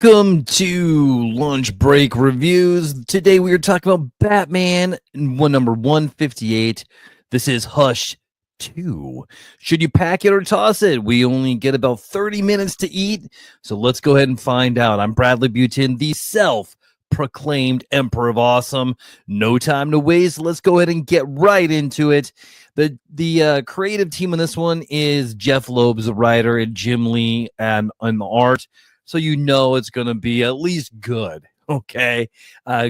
Welcome to Lunch Break Reviews. Today we are talking about Batman number 158. This is Hush 2. Should you pack it or toss it? We only get about 30 minutes to eat, so let's go ahead and find out. I'm Bradley Butin, the self-proclaimed Emperor of Awesome. No time to waste. Let's go ahead and get right into it. The creative team on this one is Jeff Loeb's the writer and Jim Lee and the art. So you know it's going to be at least good, okay?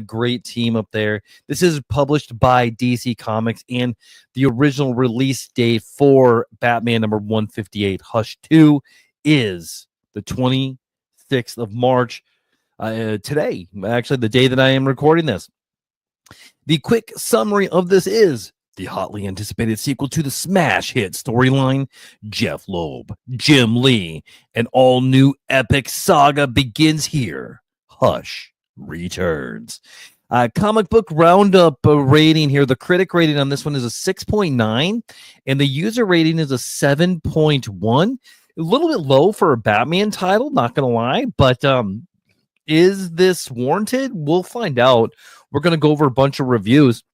Great team up there. This is published by DC Comics, and the original release date for Batman number 158, Hush 2, is the 26th of March, today, actually the day that I am recording this. The quick summary of this is the hotly anticipated sequel to the smash hit storyline. Jeff Loeb, Jim Lee, an all-new epic saga begins here. Hush returns. Comic book roundup rating here. The critic rating on this one is a 6.9, and the user rating is a 7.1. A little bit low for a Batman title, not going to lie, but is this warranted? We'll find out. We're going to go over a bunch of reviews,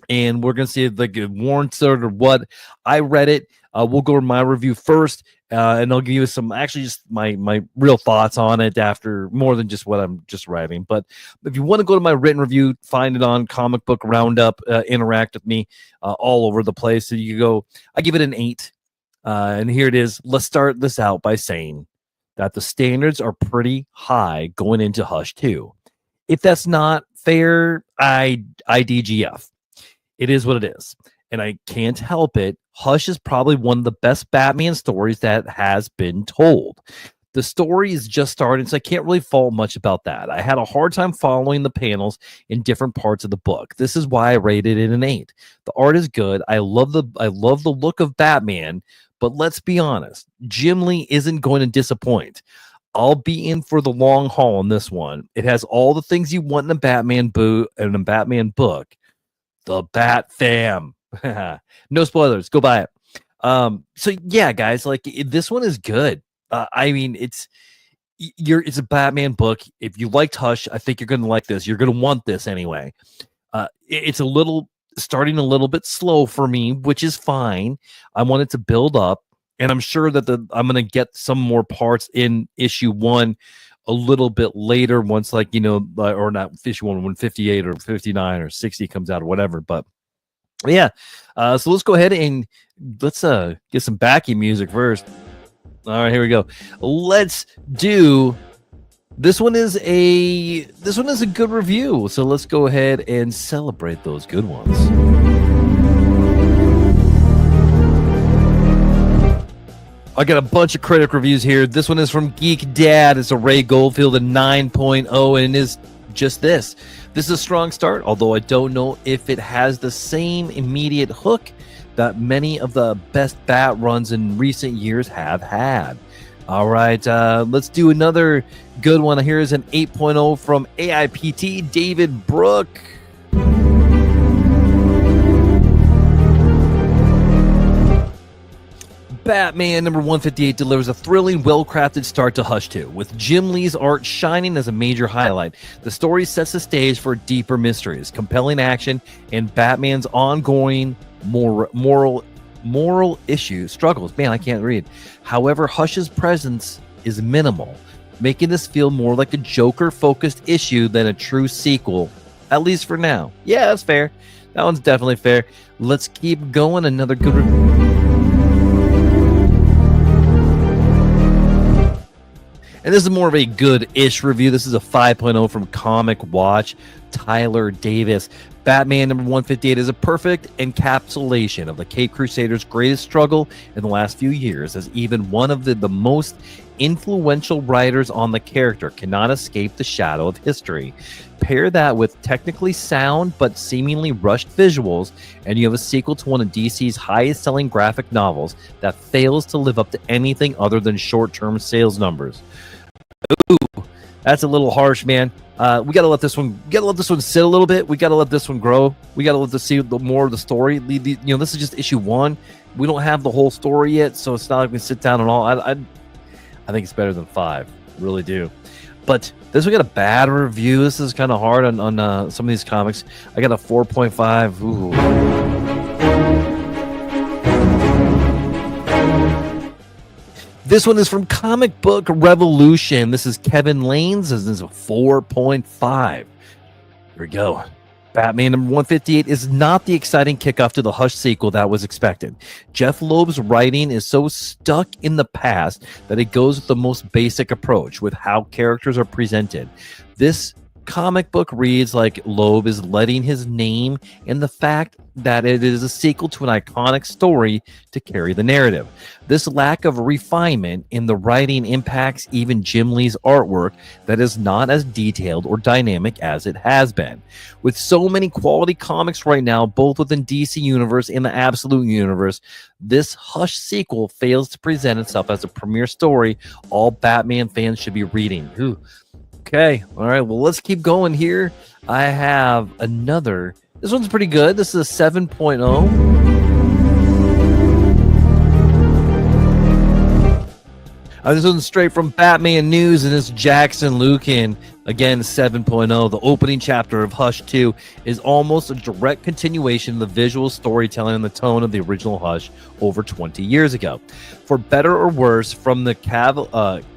and we're going to see if it warrants it or what. I read it. We'll go over my review first, and I'll give you some, actually just my real thoughts on it after, more than just what I'm just writing. But if you want to go to my written review, find it on Comic Book Roundup, interact with me all over the place. So you go, I give it an 8. And here it is. Let's start this out by saying that the standards are pretty high going into Hush 2. If that's not fair, I DGF. It is what it is, and I can't help it. Hush is probably one of the best Batman stories that has been told. The story is just starting, so I can't really fault much about that. I had a hard time following the panels in different parts of the book. This is why I rated it an 8. The art is good. I love the look of Batman, but let's be honest, Jim Lee isn't going to disappoint. I'll be in for the long haul on this one. It has all the things you want in a Batman book. The Bat Fam. No spoilers. Go buy it. So yeah, guys, like this one is good. I mean, it's a Batman book. If you liked Hush, I think you're going to like this. You're going to want this anyway. It's starting a little bit slow for me, which is fine. I want it to build up, and I'm sure that I'm going to get some more parts in issue 1 a little bit later, once, like, you know, or not issue 1 when 58 or 59 or 60 comes out or whatever. But yeah, so let's go ahead and let's get some backing music first. All right, here we go. Let's do this one. Is a good review, so let's go ahead and celebrate those good ones. I got a bunch of critic reviews here. This one is from Geek Dad. It's a Ray Goldfield, a 9.0, and it is just this. This is a strong start, although I don't know if it has the same immediate hook that many of the best Bat runs in recent years have had. All right, let's do another good one. Here is an 8.0 from AIPT David Brook. Batman number 158 delivers a thrilling, well-crafted start to Hush 2, with Jim Lee's art shining as a major highlight. The story sets the stage for deeper mysteries, compelling action, and Batman's ongoing moral struggles. Man, I can't read. However, Hush's presence is minimal, making this feel more like a Joker-focused issue than a true sequel, at least for now. Yeah, that's fair. That one's definitely fair. Let's keep going. Another good review. And this is more of a good-ish review. This is a 5.0 from Comic Watch, Tyler Davis. Batman number 158 is a perfect encapsulation of the Caped Crusader's greatest struggle in the last few years, as even one of the most influential writers on the character cannot escape the shadow of history. Pair that with technically sound but seemingly rushed visuals, and you have a sequel to one of DC's highest-selling graphic novels that fails to live up to anything other than short-term sales numbers. Ooh, that's a little harsh, man. We gotta let this one sit a little bit. We gotta let this one grow. We gotta let this see more of the story. This is just issue 1. We don't have the whole story yet, so it's not like we sit down and all. I think it's better than 5. Really do. But this we got a bad review. This is kind of hard on some of these comics. I got a 4.5. Ooh. This one is from Comic Book Revolution. This is Kevin Lane's. This is a 4.5. Here we go. Batman number 158 is not the exciting kickoff to the Hush sequel that was expected. Jeff Loeb's writing is so stuck in the past that it goes with the most basic approach with how characters are presented. This comic book reads like Loeb is letting his name and the fact that it is a sequel to an iconic story to carry the narrative. This lack of refinement in the writing impacts even Jim Lee's artwork that is not as detailed or dynamic as it has been. With so many quality comics right now, both within DC Universe and the Absolute Universe, this Hush sequel fails to present itself as a premier story all Batman fans should be reading. Ooh. Okay, all right, well, let's keep going here. I have another. This one's pretty good. This is a 7.0. This one's straight from Batman News, and it's Jackson Lucan. Again, 7.0. The opening chapter of Hush 2 is almost a direct continuation of the visual storytelling and the tone of the original Hush over 20 years ago. For better or worse, from the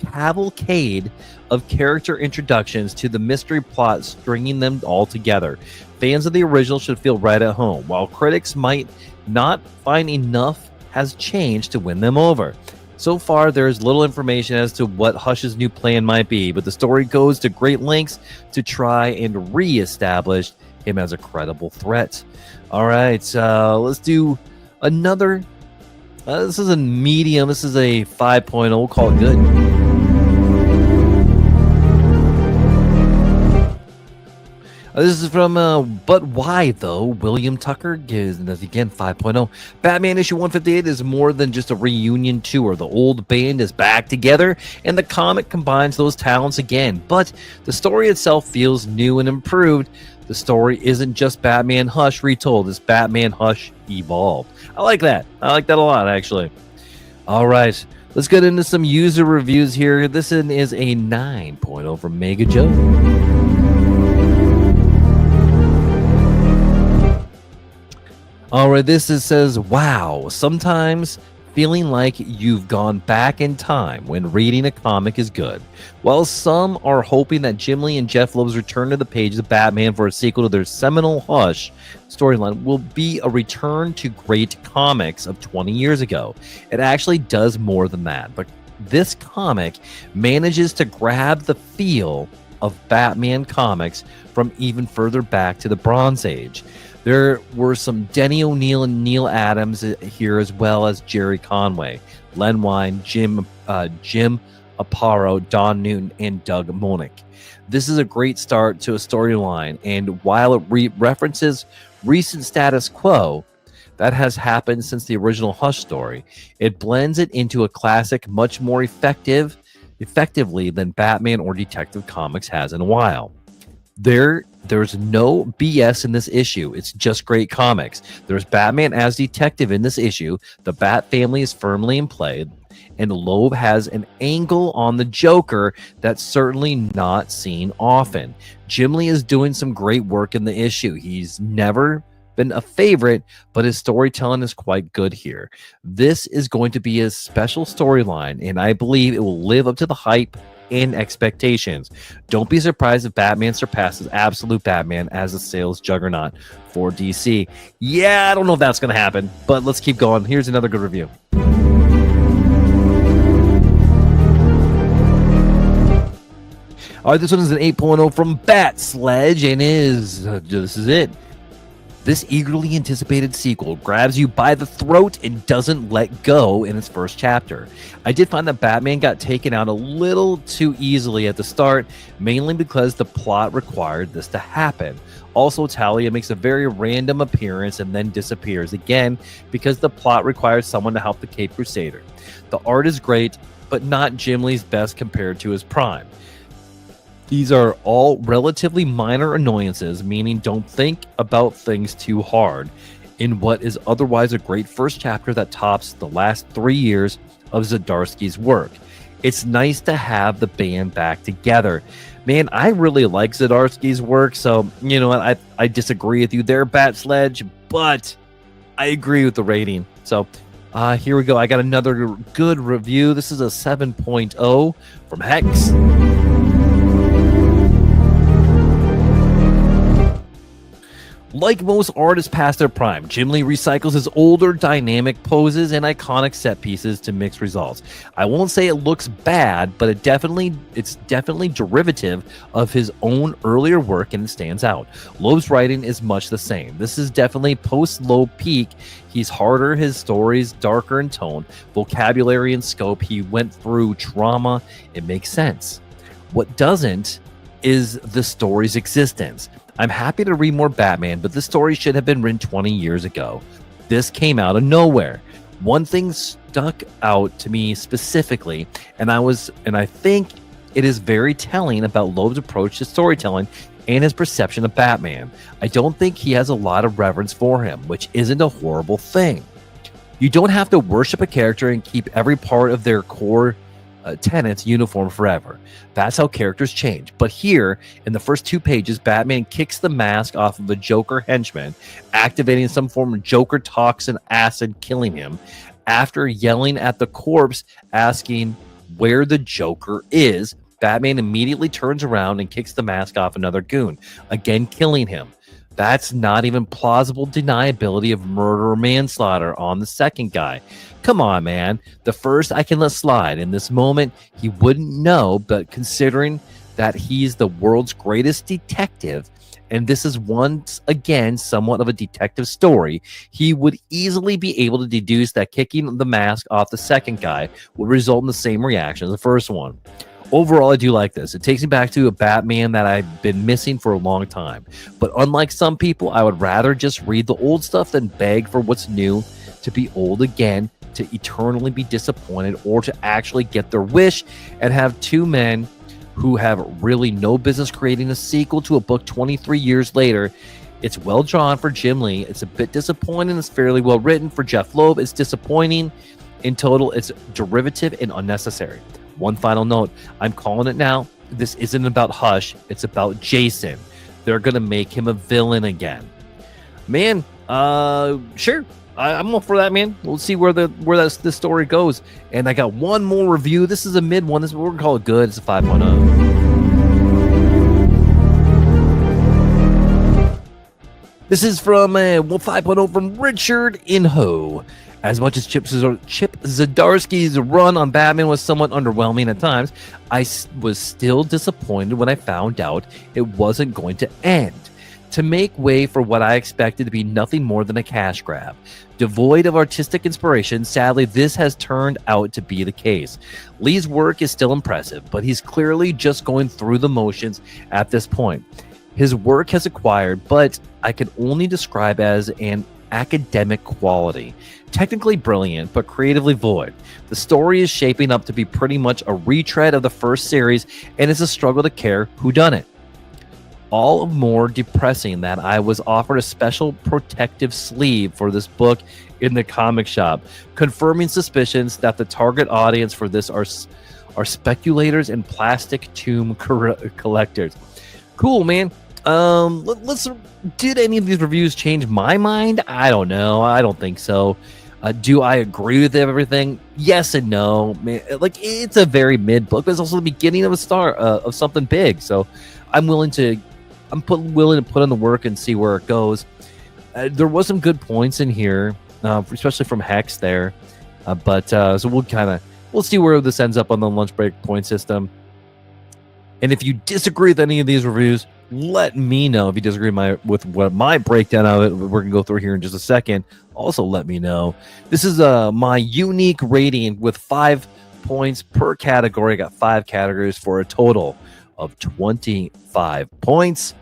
cavalcade of character introductions to the mystery plot stringing them all together, fans of the original should feel right at home, while critics might not find enough has changed to win them over. So far, there is little information as to what Hush's new plan might be, but the story goes to great lengths to try and re-establish him as a credible threat. All right, let's do another. This is a medium. This is a 5.0. We'll call it good. This is from But Why, though? William Tucker gives, again, 5.0. Batman issue 158 is more than just a reunion tour. The old band is back together, and the comic combines those talents again. But the story itself feels new and improved. The story isn't just Batman Hush retold. It's Batman Hush evolved. I like that. I like that a lot, actually. All right. Let's get into some user reviews here. This one is a 9.0 from Mega Joe. All right, says, wow, sometimes feeling like you've gone back in time when reading a comic is good. While some are hoping that Jim Lee and Jeff Loeb's return to the pages of Batman for a sequel to their seminal Hush storyline will be a return to great comics of 20 years ago. It actually does more than that, but this comic manages to grab the feel of Batman comics from even further back to the Bronze Age. There were some Denny O'Neil and Neil Adams here, as well as Jerry Conway, Len Wein, Jim Aparo, Don Newton, and Doug Moenick. This is a great start to a storyline, and while it references recent status quo that has happened since the original Hush story, it blends it into a classic much more effectively than Batman or Detective Comics has in a while. There's no BS in this issue. It's just great comics. There's Batman as detective in this issue. The Bat family is firmly in play, and Loeb has an angle on the Joker that's certainly not seen often. Jim Lee is doing some great work in the issue. He's never been a favorite, but his storytelling is quite good here. This is going to be a special storyline, and I believe it will live up to the hype and expectations. Don't be surprised if Batman surpasses Absolute Batman as a sales juggernaut for DC. Yeah, I don't know if that's going to happen, but let's keep going. Here's another good review. All right, this one is an 8.0 from Bat Sledge, and this is it. This eagerly anticipated sequel grabs you by the throat and doesn't let go in its first chapter. I did find that Batman got taken out a little too easily at the start, mainly because the plot required this to happen. Also, Talia makes a very random appearance and then disappears again because the plot requires someone to help the Caped Crusader. The art is great, but not Jim Lee's best compared to his prime. These are all relatively minor annoyances, meaning don't think about things too hard in what is otherwise a great first chapter that tops the last 3 years of Zdarsky's work. It's nice to have the band back together. Man, I really like Zdarsky's work, so you know what? I disagree with you there, Bat Sledge, but I agree with the rating. So here we go. I got another good review. This is a 7.0 from Hex. Like most artists past their prime, Jim Lee recycles his older dynamic poses and iconic set pieces to mixed results. I won't say it looks bad, but it's definitely derivative of his own earlier work, and it stands out. Loeb's writing is much the same. This is definitely post-Loeb peak. He's harder, his stories darker in tone, vocabulary and scope. He went through trauma. It makes sense. What doesn't is the story's existence. I'm happy to read more Batman, but this story should have been written 20 years ago. This came out of nowhere. One thing stuck out to me specifically, and I think it is very telling about Loeb's approach to storytelling and his perception of Batman. I don't think he has a lot of reverence for him, which isn't a horrible thing. You don't have to worship a character and keep every part of their core tenets uniform forever. That's how characters change. But here, in the first 2 pages, Batman kicks the mask off of a Joker henchman, activating some form of Joker toxin acid, killing him. After yelling at the corpse, asking where the Joker is, Batman immediately turns around and kicks the mask off another goon, again killing him. That's not even plausible deniability of murder or manslaughter on the second guy. Come on, man. The first I can let slide. In this moment, he wouldn't know, but considering that he's the world's greatest detective, and this is once again somewhat of a detective story, he would easily be able to deduce that kicking the mask off the second guy would result in the same reaction as the first one. Overall, I do like this. It takes me back to a Batman that I've been missing for a long time. But unlike some people, I would rather just read the old stuff than beg for what's new, to be old again, to eternally be disappointed, or to actually get their wish and have two men who have really no business creating a sequel to a book 23 years later. It's well drawn for Jim Lee. It's a bit disappointing. It's fairly well written for Jeff Loeb. It's disappointing. In total, it's derivative and unnecessary. One final note, I'm calling it now. This isn't about Hush. It's about Jason. They're going to make him a villain again. Man, sure. I'm all for that, man. We'll see where this story goes. And I got one more review. This is a mid one. This is what we're going to call it good. It's a 5.0. This is from 5.0 from Richard Inho. As much as Chip Zdarsky's run on Batman was somewhat underwhelming at times, I was still disappointed when I found out it wasn't going to end. To make way for what I expected to be nothing more than a cash grab. Devoid of artistic inspiration, sadly, this has turned out to be the case. Lee's work is still impressive, but he's clearly just going through the motions at this point. His work has acquired, but I can only describe as an academic quality. Technically brilliant, but creatively void. The story is shaping up to be pretty much a retread of the first series, and it's a struggle to care who done it. All more depressing that I was offered a special protective sleeve for this book in the comic shop, confirming suspicions that the target audience for this are speculators and plastic tomb collectors. Cool, man. Did any of these reviews change my mind? I don't know. I don't think so. Do I agree with everything? Yes and no. Man, like, it's a very mid book, but it's also the beginning of a start of something big. So I'm willing to put in the work and see where it goes. There was some good points in here, especially from Hex there. So we'll see where this ends up on the lunch break point system. And if you disagree with any of these reviews, let me know. If you disagree with what my breakdown of it, we're gonna go through here in just a second. Also, let me know. This is my unique rating with 5 points per category. I got 5 categories for a total of 25 points.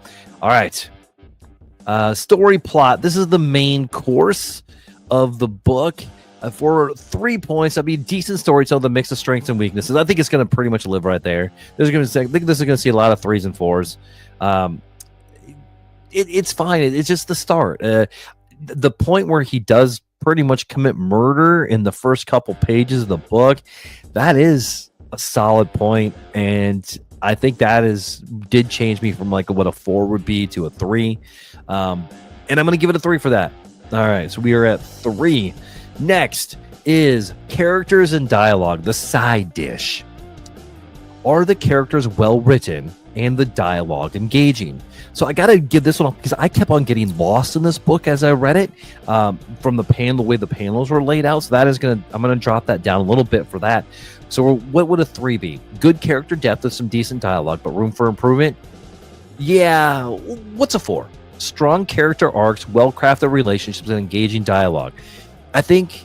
All right. Story plot. This is the main course of the book. For 3 points, that'd be a decent storytelling that mix of strengths and weaknesses. I think it's going to pretty much live right there. I think this is going to see a lot of 3s and 4s. It's fine. It's just the start. The point where he does pretty much commit murder in the first couple pages of the book, that is a solid point, and I think that did change me from like what a 4 would be to a 3. And I'm going to give it a 3 for that. All right, so we are at 3. Next is characters and dialogue, the side dish. Are the characters well written and the dialogue engaging? So I got to give this one because I kept on getting lost in this book as I read it, from the way the panels were laid out. So I'm going to drop that down a little bit for that. So what would a 3 be? Good character depth with some decent dialogue, but room for improvement? Yeah, what's a 4? Strong character arcs, well-crafted relationships, and engaging dialogue. I think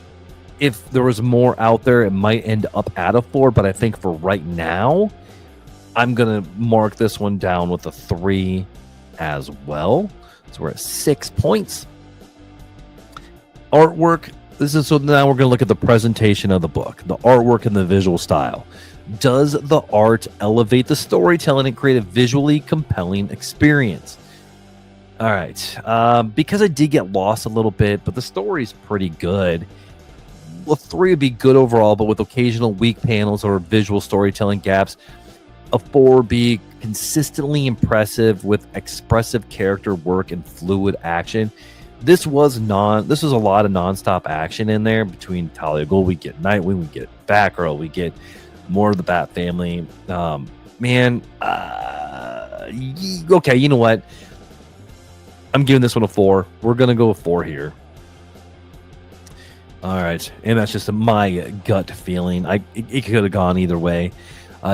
if there was more out there, it might end up at a 4, but I think for right now, I'm going to mark this one down with a 3 as well. So we're at 6 points. Artwork. So now we're going to look at the presentation of the book, the artwork and the visual style. Does the art elevate the storytelling and create a visually compelling experience? All right. Because I did get lost a little bit, but the story's pretty good. Well, 3 would be good overall, but with occasional weak panels or visual storytelling gaps. A 4 would be consistently impressive with expressive character work and fluid action. This was a lot of nonstop action in there between Talia al Ghul. We get Nightwing, we get Batgirl, we get more of the Bat family. Okay, you know what? I'm giving this one a 4. We're gonna go with 4 here. All right, and that's just my gut feeling. It could have gone either way.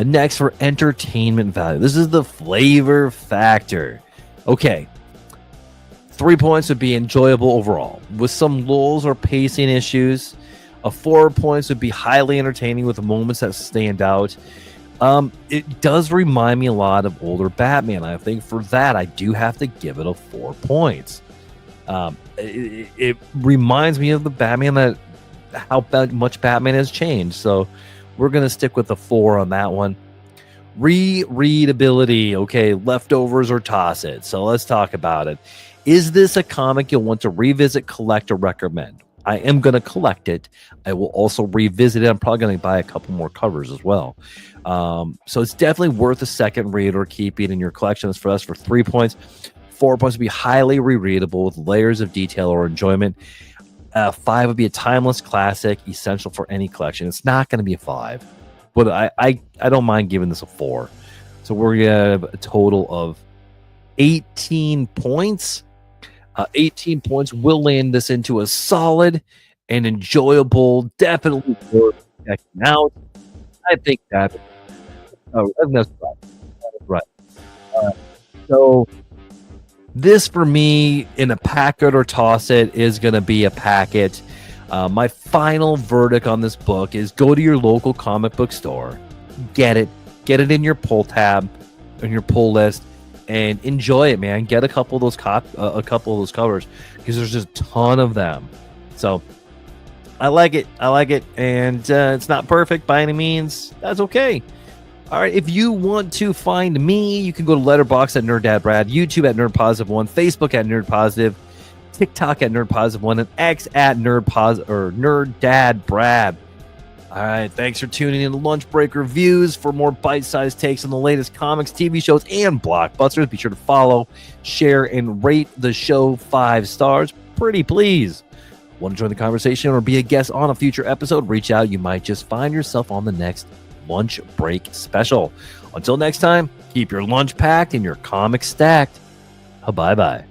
Next, for entertainment value, this is the flavor factor. Okay, 3 points would be enjoyable overall, with some lulls or pacing issues. A 4 points would be highly entertaining with moments that stand out. It does remind me a lot of older Batman. I think for that, I do have to give it a 4 points. It reminds me of the Batman, how much Batman has changed. So we're going to stick with the 4 on that one. Rereadability. Okay, leftovers or toss it. So let's talk about it. Is this a comic you'll want to revisit, collect, or recommend? I am going to collect it. I will also revisit it. I'm probably going to buy a couple more covers as well. So it's definitely worth a second read or keep it in your collection. That's for us for 3 points. 4 points would be highly rereadable with layers of detail or enjoyment. 5 would be a timeless classic, essential for any collection. It's not going to be a 5, but I don't mind giving this a 4. So we're going to have a total of 18 points. 18 points will land this into a solid and enjoyable, definitely worth checking out. I think that's right. So this for me, in a pack it or toss it, is going to be a pack it. My final verdict on this book is go to your local comic book store, get it in your pull tab, in your pull list, and enjoy it, man. Get a couple of those covers because there's just a ton of them. So I like it, and it's not perfect by any means. That's okay. All right, if you want to find me, you can go to Letterboxd at NerdDadBrad, YouTube at NerdPositive1, Facebook at NerdPositive, TikTok at NerdPositive1, and X at NerdDadBrad. All right, thanks for tuning in to Lunch Break Reviews. For more bite-sized takes on the latest comics, TV shows, and blockbusters, be sure to follow, share, and rate the show 5 stars. Pretty please. Want to join the conversation or be a guest on a future episode? Reach out. You might just find yourself on the next Lunch Break special. Until next time, keep your lunch packed and your comics stacked. Bye-bye.